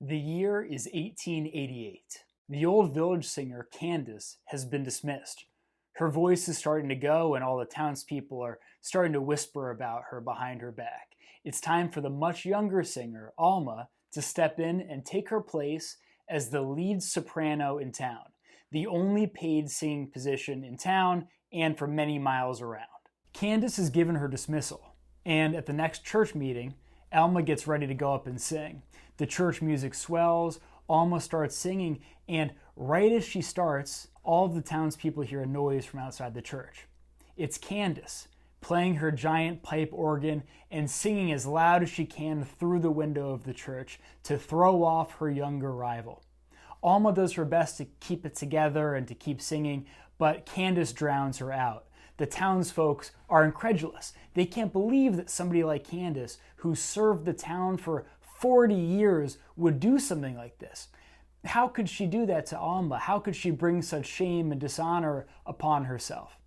The year is 1888. The old village singer, Candace, has been dismissed. Her voice is starting to go, and all the townspeople are starting to whisper about her behind her back. It's time for the much younger singer, Alma, to step in and take her place as the lead soprano in town, the only paid singing position in town and for many miles around. Candace is given her dismissal, and at the next church meeting, Alma gets ready to go up and sing. The church music swells, Alma starts singing, and right as she starts, all of the townspeople hear a noise from outside the church. It's Candace, playing her giant pipe organ and singing as loud as she can through the window of the church to throw off her younger rival. Alma does her best to keep it together and to keep singing, but Candace drowns her out. The townsfolk are incredulous. They can't believe that somebody like Candace, who served the town for 40 years, would do something like this. How could she do that to Alma? How could she bring such shame and dishonor upon herself?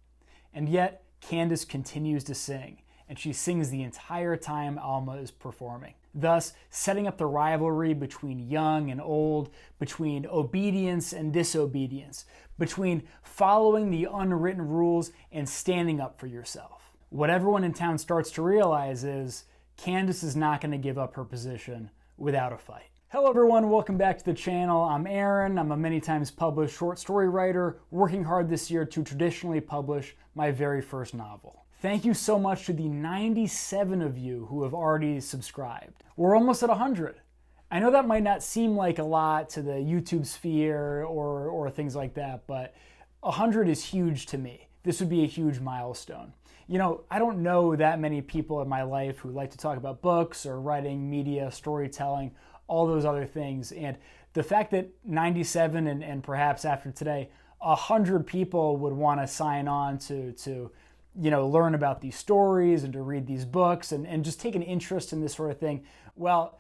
And yet, Candace continues to sing, and she sings the entire time Alma is performing, thus setting up the rivalry between young and old, between obedience and disobedience, between following the unwritten rules and standing up for yourself. What everyone in town starts to realize is Candace is not going to give up her position without a fight. Hello everyone, welcome back to the channel. I'm Aaron. I'm a many times published short story writer, working hard this year to traditionally publish my very first novel. Thank you so much to the 97 of you who have already subscribed. We're almost at 100. I know that might not seem like a lot to the YouTube sphere or things like that, but 100 is huge to me. This would be a huge milestone. You know, I don't know that many people in my life who like to talk about books or writing, media, storytelling, all those other things. And the fact that 97 and perhaps after today, 100 people would want to sign on to learn about these stories and to read these books and just take an interest in this sort of thing, well,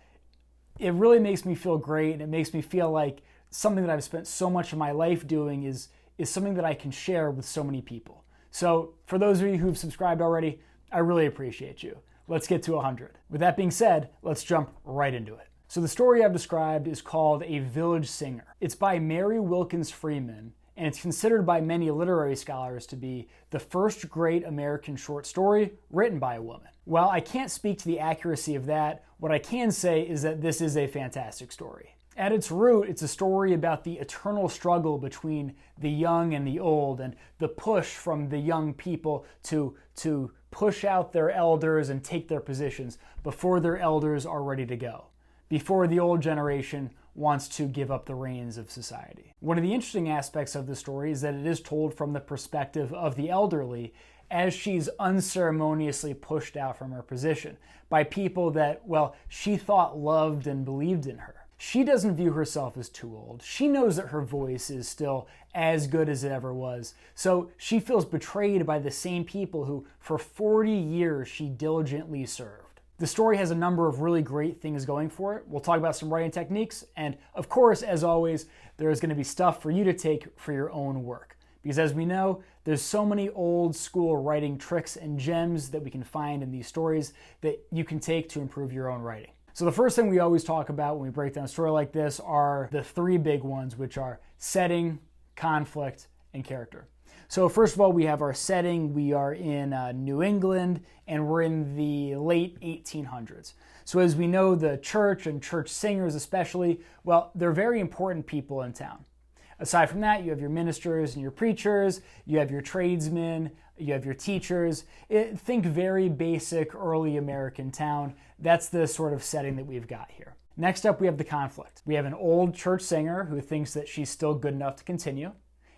it really makes me feel great. And it makes me feel like something that I've spent so much of my life doing is something that I can share with so many people. So for those of you who've subscribed already, I really appreciate you. Let's get to 100. With that being said, let's jump right into it. So the story I've described is called A Village Singer. It's by Mary Wilkins Freeman, and it's considered by many literary scholars to be the first great American short story written by a woman. While I can't speak to the accuracy of that, what I can say is that this is a fantastic story. At its root, it's a story about the eternal struggle between the young and the old, and the push from the young people to push out their elders and take their positions before their elders are ready to go, before the old generation wants to give up the reins of society. One of the interesting aspects of the story is that it is told from the perspective of the elderly as she's unceremoniously pushed out from her position by people that, well, she thought loved and believed in her. She doesn't view herself as too old. She knows that her voice is still as good as it ever was. So she feels betrayed by the same people who, for 40 years, she diligently served. The story has a number of really great things going for it. We'll talk about some writing techniques. And of course, as always, there's going to be stuff for you to take for your own work. Because as we know, there's so many old school writing tricks and gems that we can find in these stories that you can take to improve your own writing. So the first thing we always talk about when we break down a story like this are the three big ones, which are setting, conflict, and character. So first of all, we have our setting. We are in New England, and we're in the late 1800s. So as we know, the church and church singers especially, well, they're very important people in town. Aside from that, you have your ministers and your preachers, you have your tradesmen, you have your teachers. Think very basic early American town. That's the sort of setting that we've got here. Next up, we have the conflict. We have an old church singer who thinks that she's still good enough to continue.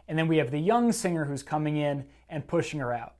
And then we have the young singer who's coming in and pushing her out.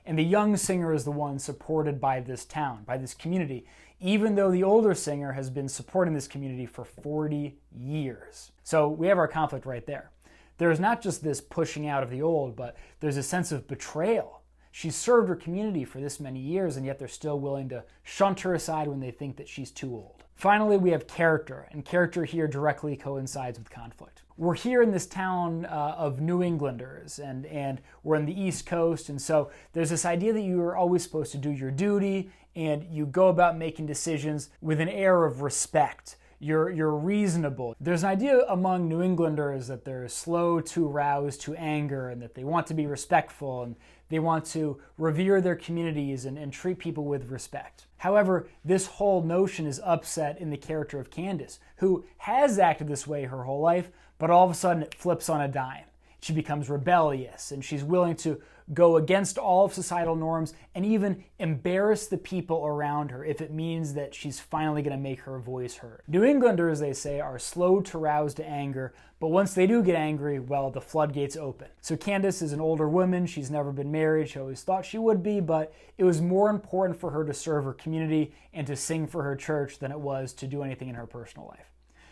And the young singer is the one supported by this town, by this community, even though the older singer has been supporting this community for 40 years. So we have our conflict right there. There's not just this pushing out of the old, but there's a sense of betrayal. She's served her community for this many years, and yet they're still willing to shunt her aside when they think that she's too old. Finally, we have character, and character here directly coincides with conflict. We're here in this town of New Englanders, and we're on the East Coast, and so there's this idea that you are always supposed to do your duty, and you go about making decisions with an air of respect. you're reasonable. There's an idea among New Englanders that they're slow to rouse to anger and that they want to be respectful and they want to revere their communities and treat people with respect. However, this whole notion is upset in the character of Candace, who has acted this way her whole life, but all of a sudden it flips on a dime. She becomes rebellious and she's willing to go against all of societal norms and even embarrass the people around her if it means that she's finally going to make her voice heard. New Englanders, they say, are slow to rouse to anger, but once they do get angry, well, the floodgates open. So Candace is an older woman. She's never been married. She always thought she would be, but it was more important for her to serve her community and to sing for her church than it was to do anything in her personal life.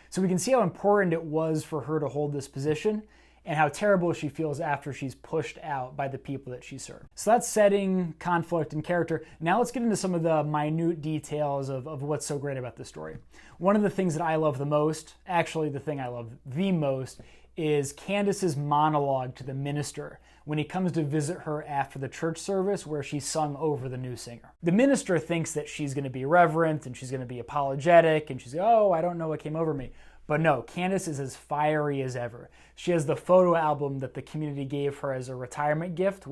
So we can see how important it was for her to hold this position and how terrible she feels after she's pushed out by the people that she served. So that's setting, conflict, and character. Now let's get into some of the minute details of what's so great about this story. One of the things that I love the most, actually the thing I love the most, is Candace's monologue to the minister when he comes to visit her after the church service where she sung over the new singer. The minister thinks that she's going to be reverent and she's going to be apologetic and she's like, oh, I don't know what came over me. But no, Candace is as fiery as ever. She has the photo album that the community gave her as a retirement gift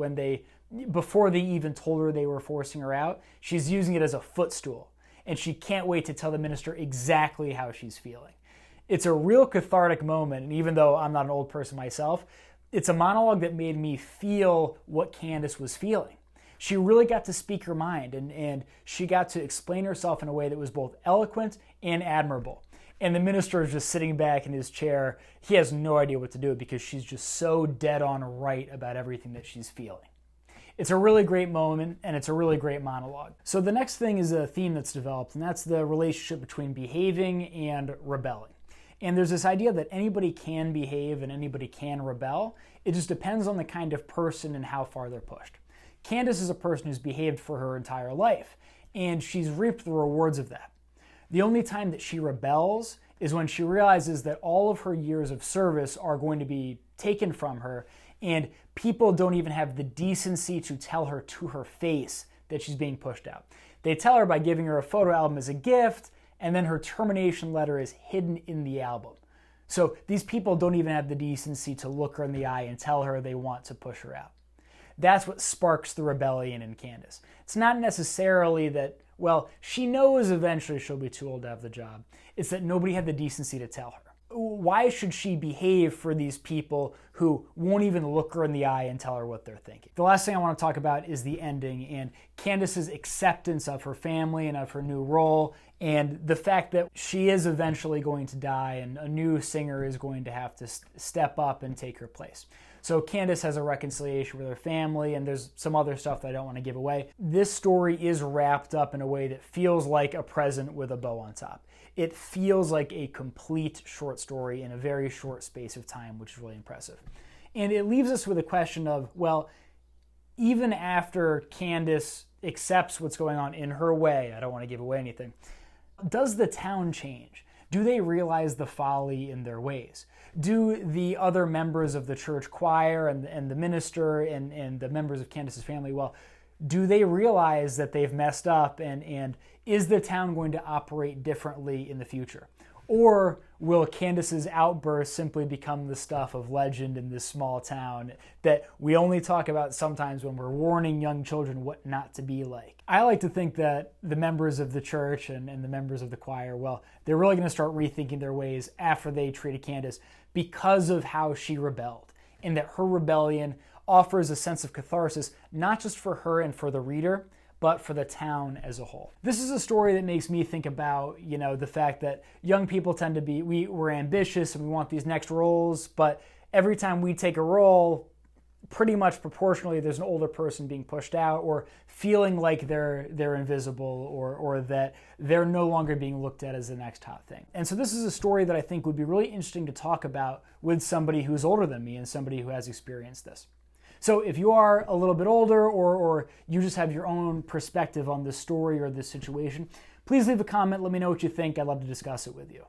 before they even told her they were forcing her out. She's using it as a footstool, and she can't wait to tell the minister exactly how she's feeling. It's a real cathartic moment, and even though I'm not an old person myself, it's a monologue that made me feel what Candace was feeling. She really got to speak her mind, and she got to explain herself in a way that was both eloquent and admirable. And the minister is just sitting back in his chair. He has no idea what to do because she's just so dead on right about everything that she's feeling. It's a really great moment, and it's a really great monologue. So the next thing is a theme that's developed, and that's the relationship between behaving and rebelling. And there's this idea that anybody can behave and anybody can rebel. It just depends on the kind of person and how far they're pushed. Candace is a person who's behaved for her entire life, and she's reaped the rewards of that. The only time that she rebels is when she realizes that all of her years of service are going to be taken from her, and people don't even have the decency to tell her to her face that she's being pushed out. They tell her by giving her a photo album as a gift, and then her termination letter is hidden in the album. So these people don't even have the decency to look her in the eye and tell her they want to push her out. That's what sparks the rebellion in Candace. It's not necessarily that, well, she knows eventually she'll be too old to have the job. It's that nobody had the decency to tell her. Why should she behave for these people who won't even look her in the eye and tell her what they're thinking? The last thing I want to talk about is the ending and Candace's acceptance of her family and of her new role, and the fact that she is eventually going to die and a new singer is going to have to step up and take her place. So Candace has a reconciliation with her family, and there's some other stuff that I don't want to give away. This story is wrapped up in a way that feels like a present with a bow on top. It feels like a complete short story in a very short space of time, which is really impressive. And it leaves us with a question of, well, even after Candace accepts what's going on in her way, I don't want to give away anything, does the town change? Do they realize the folly in their ways? Do the other members of the church choir and the minister and the members of Candace's family, well, do they realize that they've messed up and is the town going to operate differently in the future? Or will Candace's outburst simply become the stuff of legend in this small town that we only talk about sometimes when we're warning young children what not to be like? I like to think that the members of the church and the members of the choir, well, they're really going to start rethinking their ways after they treated Candace because of how she rebelled, and that her rebellion offers a sense of catharsis, not just for her and for the reader, but for the town as a whole. This is a story that makes me think about, the fact that young people tend to be, we're ambitious and we want these next roles, but every time we take a role, pretty much proportionally, there's an older person being pushed out or feeling like they're invisible or that they're no longer being looked at as the next hot thing. And so this is a story that I think would be really interesting to talk about with somebody who's older than me and somebody who has experienced this. So if you are a little bit older or you just have your own perspective on this story or this situation, please leave a comment. Let me know what you think. I'd love to discuss it with you.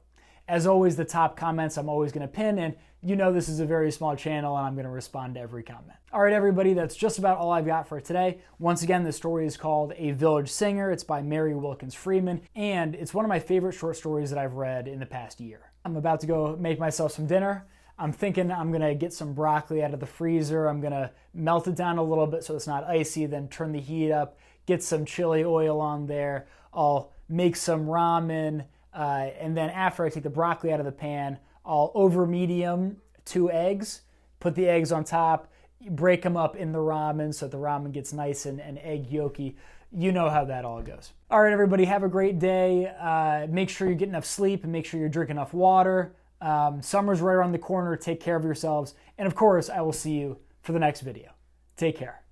As always, the top comments I'm always going to pin, and you know this is a very small channel and I'm going to respond to every comment. All right, everybody, that's just about all I've got for today. Once again, the story is called A Village Singer. It's by Mary Wilkins Freeman, and it's one of my favorite short stories that I've read in the past year. I'm about to go make myself some dinner. I'm thinking I'm going to get some broccoli out of the freezer. I'm going to melt it down a little bit so it's not icy, then turn the heat up, get some chili oil on there. I'll make some ramen, and then after I take the broccoli out of the pan, I'll over medium 2 eggs, put the eggs on top, break them up in the ramen so the ramen gets nice and egg yolky. You know how that all goes. All right, everybody, have a great day. Make sure you get enough sleep and make sure you drink enough water. Summer's right around the corner. Take care of yourselves. And of course, I will see you for the next video. Take care.